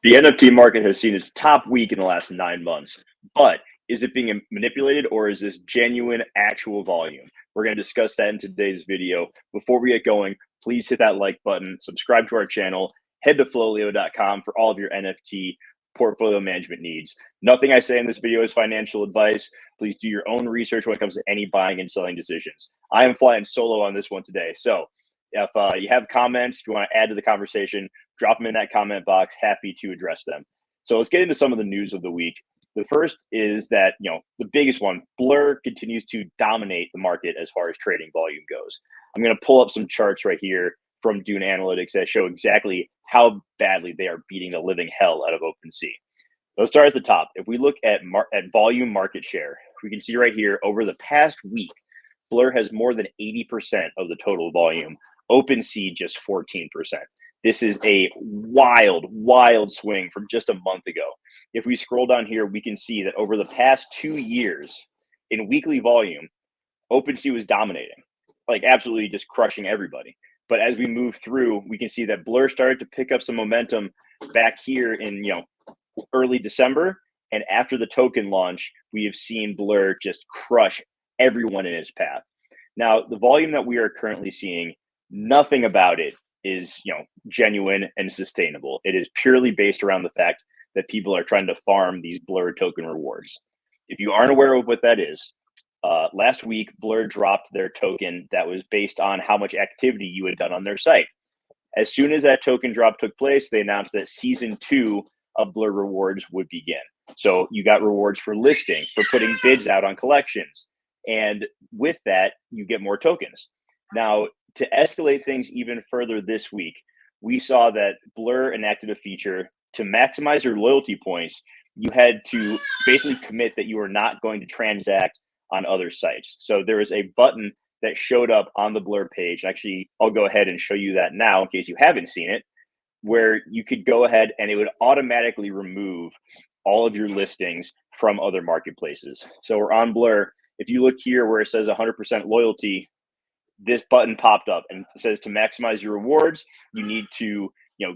The NFT market has seen its top week in the last 9 months, but is it being manipulated or is this genuine actual volume? We're going to discuss that in today's video. Before we get going, please hit that like button, subscribe to our channel, head to FLOLiO.com for all of your NFT portfolio management needs. Nothing I say in this video is financial advice. Please do your own research when it comes to any buying and selling decisions. I am flying solo on this one today. So if you have comments, if you want to add to the conversation, drop them in that comment box. Happy to address them. So let's get into some of the news of the week. The first is that, the biggest one, Blur continues to dominate the market as far as trading volume goes. I'm going to pull up some charts right here from Dune Analytics that show exactly how badly they are beating the living hell out of OpenSea. Let's start at the top. If we look at volume market share, we can see right here over the past week, Blur has more than 80% of the total volume. OpenSea just 14%. This is a wild, wild swing from just a month ago. If we scroll down here, we can see that over the past 2 years in weekly volume, OpenSea was dominating, like absolutely just crushing everybody. But as we move through, we can see that Blur started to pick up some momentum back here in early December. And after the token launch, we have seen Blur just crush everyone in its path. Now, the volume that we are currently seeing, nothing about it is genuine and sustainable. It is purely based around the fact that people are trying to farm these Blur token rewards. If you aren't aware of what that is, last week Blur dropped their token that was based on how much activity you had done on their site. As soon as that token drop took place, they announced that season 2 of Blur rewards would begin. So you got rewards for listing, for putting bids out on collections, and with that you get more tokens. Now, to escalate things even further this week, we saw that Blur enacted a feature to maximize your loyalty points. You had to basically commit that you are not going to transact on other sites. So there is a button that showed up on the Blur page. Actually, I'll go ahead and show you that now in case you haven't seen it, where you could go ahead and it would automatically remove all of your listings from other marketplaces. So we're on Blur. If you look here where it says 100% loyalty, this button popped up and it says to maximize your rewards, you need to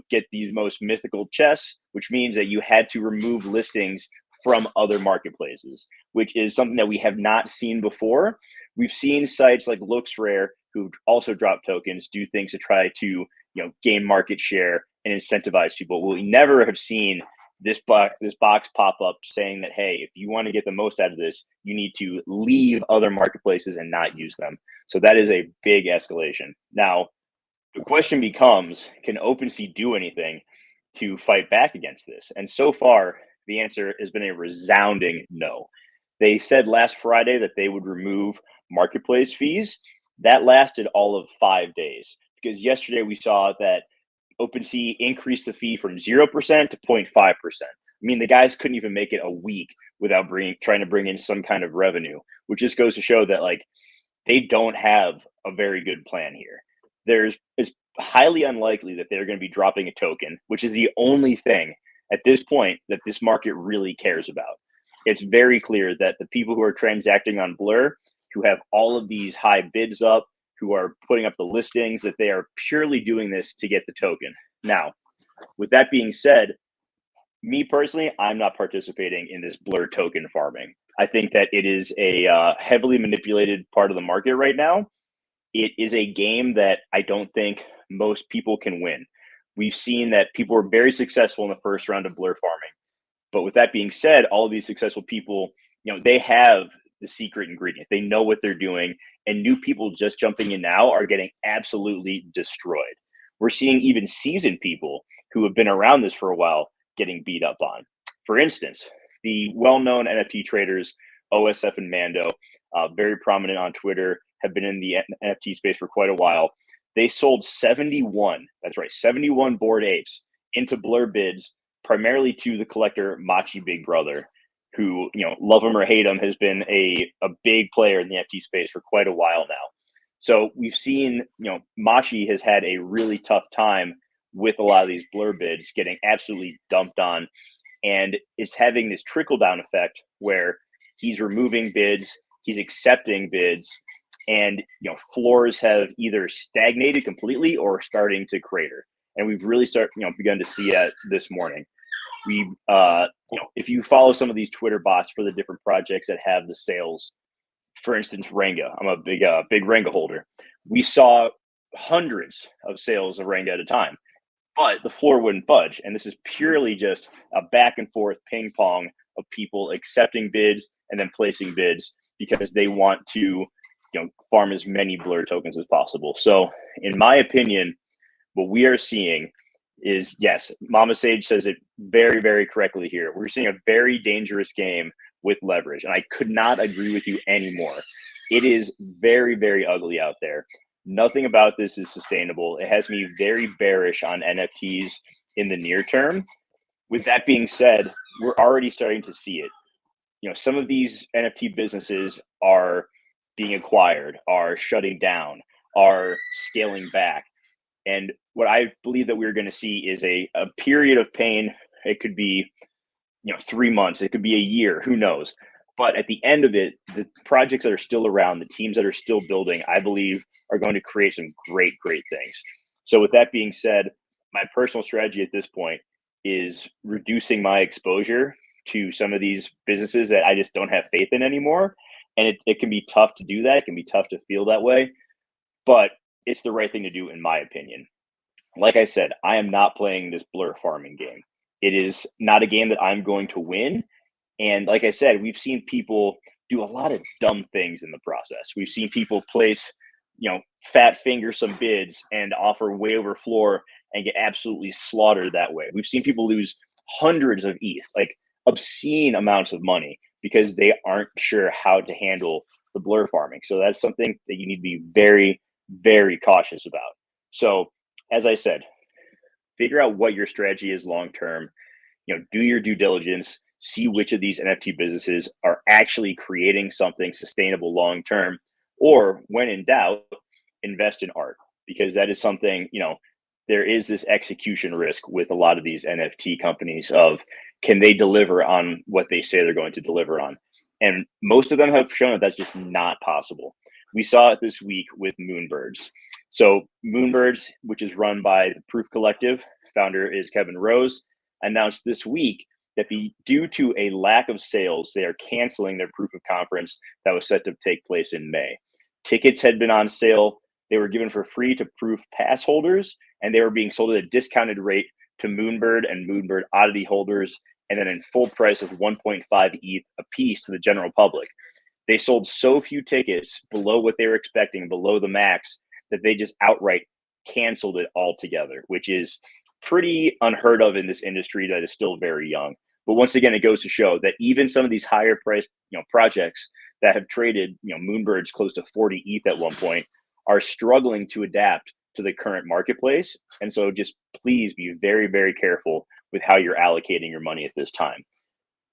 get these most mythical chests, which means that you had to remove listings from other marketplaces, which is something that we have not seen before. We've seen sites like LooksRare, who also drop tokens, do things to try to gain market share and incentivize people. We never have seen this box pop up saying that, hey, if you want to get the most out of this, you need to leave other marketplaces and not use them. So that is a big escalation. Now, the question becomes, can OpenSea do anything to fight back against this? And so far, the answer has been a resounding no. They said last Friday that they would remove marketplace fees. That lasted all of 5 days, because yesterday we saw that OpenSea increased the fee from 0% to 0.5%. I mean, the guys couldn't even make it a week without trying to bring in some kind of revenue, which just goes to show that they don't have a very good plan here. It's highly unlikely that they're going to be dropping a token, which is the only thing at this point that this market really cares about. It's very clear that the people who are transacting on Blur, who have all of these high bids up, who are putting up the listings, that they are purely doing this to get the token. Now, with that being said, me personally, I'm not participating in this Blur token farming. I think that it is a heavily manipulated part of the market right now. It is a game that I don't think most people can win. We've seen that people were very successful in the first round of Blur farming. But with that being said, all of these successful people, they have the secret ingredients. They know what they're doing, and new people just jumping in now are getting absolutely destroyed. We're seeing even seasoned people who have been around this for a while getting beat up on. For instance, the well-known NFT traders, OSF and Mando, very prominent on Twitter, have been in the NFT space for quite a while. They sold 71, that's right, 71 Bored Apes into Blur bids, primarily to the collector Machi Big Brother, who, love him or hate him, has been a big player in the NFT space for quite a while now. So we've seen, Machi has had a really tough time with a lot of these Blur bids, getting absolutely dumped on. And it's having this trickle-down effect where he's removing bids, he's accepting bids, and floors have either stagnated completely or starting to crater. And we've really begun to see that this morning. We, if you follow some of these Twitter bots for the different projects that have the sales, for instance, Ranga, I'm a big Ranga holder. We saw hundreds of sales of Ranga at a time, but the floor wouldn't budge. And this is purely just a back and forth ping pong of people accepting bids and then placing bids because they want to, farm as many Blur tokens as possible. So in my opinion, what we are seeing is, yes, Mama Sage says it very, very correctly here. We're seeing a very dangerous game with leverage. And I could not agree with you anymore. It is very, very ugly out there. Nothing about this is sustainable. It has me very bearish on NFTs in the near term. With that being said, we're already starting to see it. Some of these NFT businesses are being acquired, are shutting down, are scaling back. And what I believe that we're going to see is a period of pain. It could be, 3 months, it could be a year, who knows? But at the end of it, the projects that are still around, the teams that are still building, I believe are going to create some great, great things. So with that being said, my personal strategy at this point is reducing my exposure to some of these businesses that I just don't have faith in anymore. And it can be tough to do that. It can be tough to feel that way, but it's the right thing to do in my opinion. Like I said, I am not playing this Blur farming game. It is not a game that I'm going to win. And like I said, we've seen people do a lot of dumb things in the process. We've seen people place, fat finger some bids and offer way over floor and get absolutely slaughtered that way. We've seen people lose hundreds of ETH, like obscene amounts of money, because they aren't sure how to handle the Blur farming. So that's something that you need to be very, very cautious about. So as I said, figure out what your strategy is long term. Do your due diligence, see which of these NFT businesses are actually creating something sustainable long term, or when in doubt, invest in art, because that is something, there is this execution risk with a lot of these NFT companies of, can they deliver on what they say they're going to deliver on? And most of them have shown that that's just not possible. We saw it this week with Moonbirds. So Moonbirds, which is run by the Proof Collective, founder is Kevin Rose, announced this week that due to a lack of sales, they are canceling their proof of conference that was set to take place in May. Tickets had been on sale. They were given for free to Proof pass holders, and they were being sold at a discounted rate to Moonbird and Moonbird oddity holders, and then in full price of 1.5 ETH a piece to the general public. They sold so few tickets below what they were expecting, below the max, that they just outright canceled it altogether, which is pretty unheard of in this industry that is still very young. But once again, it goes to show that even some of these higher priced, projects that have traded, Moonbirds close to 40 ETH at one point are struggling to adapt to the current marketplace. And so just please be very, very careful with how you're allocating your money at this time.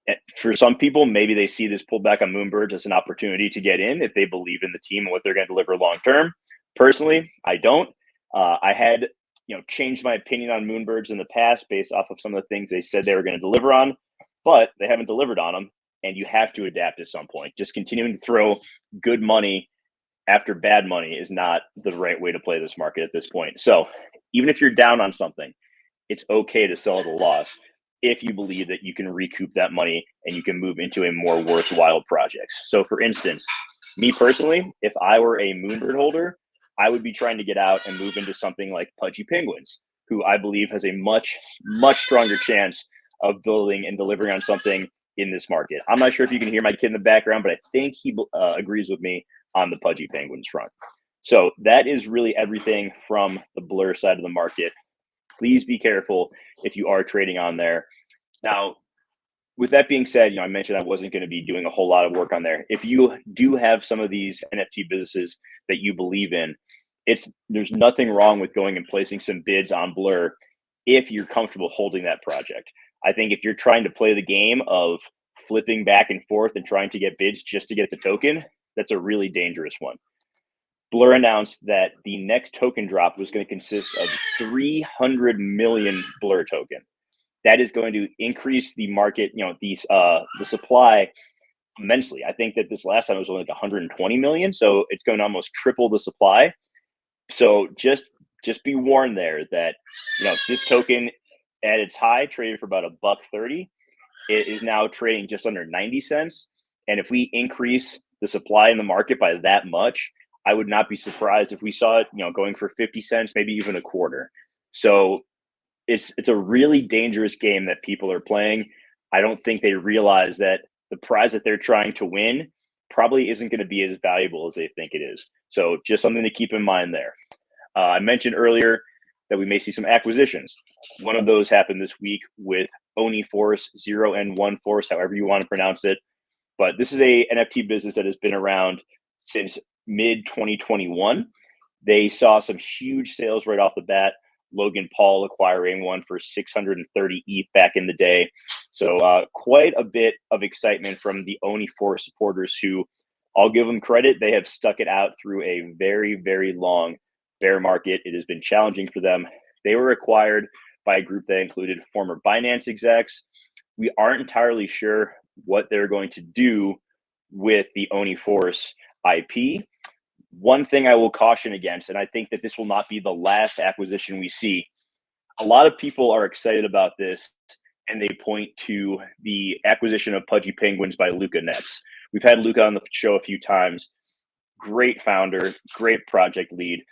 And for some people, maybe they see this pullback on Moonbirds as an opportunity to get in if they believe in the team and what they're going to deliver long term. Personally, I don't. I had changed my opinion on Moonbirds in the past based off of some of the things they said they were going to deliver on, but they haven't delivered on them, and you have to adapt at some point. Just continuing to throw good money after bad money is not the right way to play this market at this point. So even if you're down on something, it's okay to sell at a loss if you believe that you can recoup that money and you can move into a more worthwhile project. So for instance, me personally, if I were a Moonbird holder, I would be trying to get out and move into something like Pudgy Penguins, who I believe has a much, much stronger chance of building and delivering on something in this market. I'm not sure if you can hear my kid in the background, but I think he agrees with me on the Pudgy Penguins front. So that is really everything from the Blur side of the market. Please be careful if you are trading on there. Now, with that being said, I mentioned I wasn't going to be doing a whole lot of work on there. If you do have some of these NFT businesses that you believe in, there's nothing wrong with going and placing some bids on Blur if you're comfortable holding that project. I think if you're trying to play the game of flipping back and forth and trying to get bids just to get the token, that's a really dangerous one. Blur announced that the next token drop was going to consist of 300 million Blur token. That is going to increase the market, the supply immensely. I think that this last time it was only like 120 million, so it's going to almost triple the supply. So just be warned there that this token at its high traded for about $1.30. It is now trading just under 90 cents. And if we increase the supply in the market by that much, I would not be surprised if we saw it, going for 50 cents, maybe even a quarter. So it's a really dangerous game that people are playing. I don't think they realize that the prize that they're trying to win probably isn't going to be as valuable as they think it is. So just something to keep in mind there. I mentioned earlier that we may see some acquisitions. One of those happened this week with Oni Force, 0N1 Force, however you want to pronounce it. But this is a NFT business that has been around since mid 2021. They saw some huge sales right off the bat. Logan Paul acquiring one for 630 ETH back in the day. So quite a bit of excitement from the Oni Force supporters who, I'll give them credit, they have stuck it out through a very, very long bear market. It has been challenging for them. They were acquired by a group that included former Binance execs. We aren't entirely sure what they're going to do with the Oni Force IP. One thing I will caution against, and I think that this will not be the last acquisition we see, a lot of people are excited about this, and they point to the acquisition of Pudgy Penguins by Luca Nets. We've had Luca on the show a few times. Great founder, great project lead.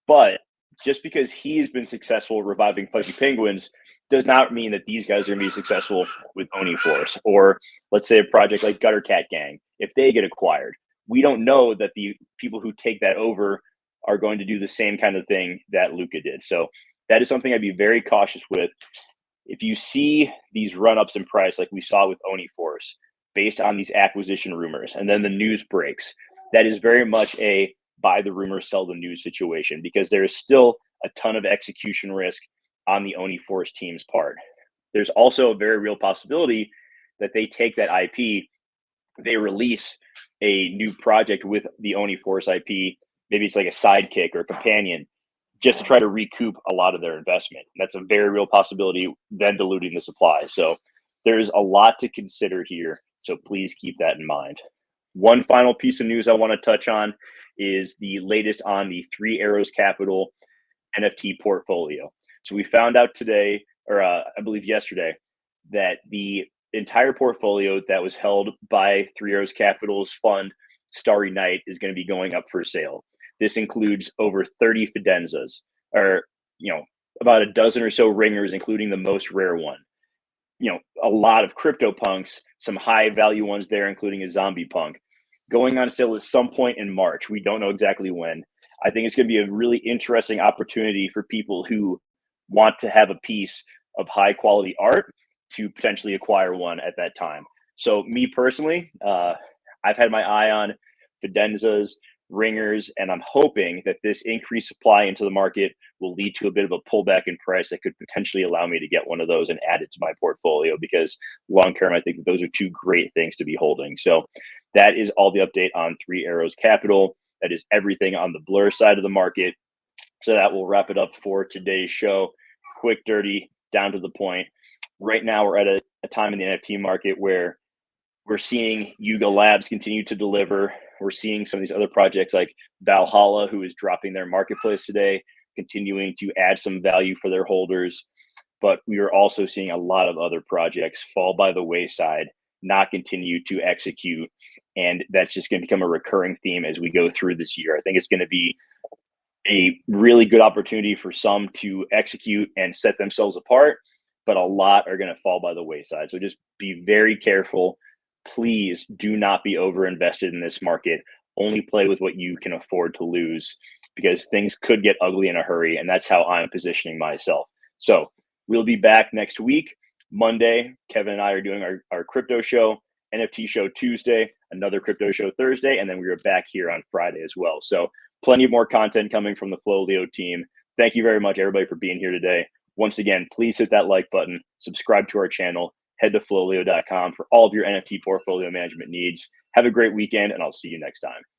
But just because he's been successful reviving Pudgy Penguins does not mean that these guys are going to be successful with Oni Force, or let's say a project like Gutter Cat Gang. If they get acquired, we don't know that the people who take that over are going to do the same kind of thing that Luca did. So that is something I'd be very cautious with. If you see these run-ups in price like we saw with Oni Force based on these acquisition rumors, and then the news breaks, that is very much a buy the rumor, sell the news situation, because there is still a ton of execution risk on the Oni Force team's part. There's also a very real possibility that they take that IP, they release a new project with the Oni Force IP. Maybe it's like a sidekick or a companion, just to try to recoup a lot of their investment. That's a very real possibility, then diluting the supply. So there's a lot to consider here. So please keep that in mind. One final piece of news I want to touch on is the latest on the Three Arrows Capital NFT portfolio. So we found out today, or I believe yesterday, that the entire portfolio that was held by Three Arrows Capital's fund, Starry Night, is going to be going up for sale. This includes over 30 fidenzas, or about a dozen or so ringers, including the most rare one. A lot of crypto punks, some high value ones there, including a zombie punk, going on sale at some point in March. We don't know exactly when. I think it's going to be a really interesting opportunity for people who want to have a piece of high quality art to potentially acquire one at that time. So me personally, I've had my eye on fidenzas, ringers, and I'm hoping that this increased supply into the market will lead to a bit of a pullback in price that could potentially allow me to get one of those and add it to my portfolio, because long term, I think that those are two great things to be holding. So that is all the update on Three Arrows Capital. That is everything on the Blur side of the market. So that will wrap it up for today's show. Quick, dirty, down to the point. Right now, we're at a time in the NFT market where we're seeing Yuga Labs continue to deliver. We're seeing some of these other projects like Valhalla, who is dropping their marketplace today, continuing to add some value for their holders. But we are also seeing a lot of other projects fall by the wayside, not continue to execute. And that's just going to become a recurring theme as we go through this year. I think it's going to be a really good opportunity for some to execute and set themselves apart, but a lot are going to fall by the wayside. So just be very careful. Please do not be over invested in this market. Only play with what you can afford to lose, because things could get ugly in a hurry. And that's how I'm positioning myself. So we'll be back next week. Monday, Kevin and I are doing our crypto show, NFT show Tuesday, another crypto show Thursday, and then we are back here on Friday as well. So plenty of more content coming from the FLOLiO team. Thank you very much, everybody, for being here today. Once again, please hit that like button, subscribe to our channel, head to FLOLiO.com for all of your NFT portfolio management needs. Have a great weekend, and I'll see you next time.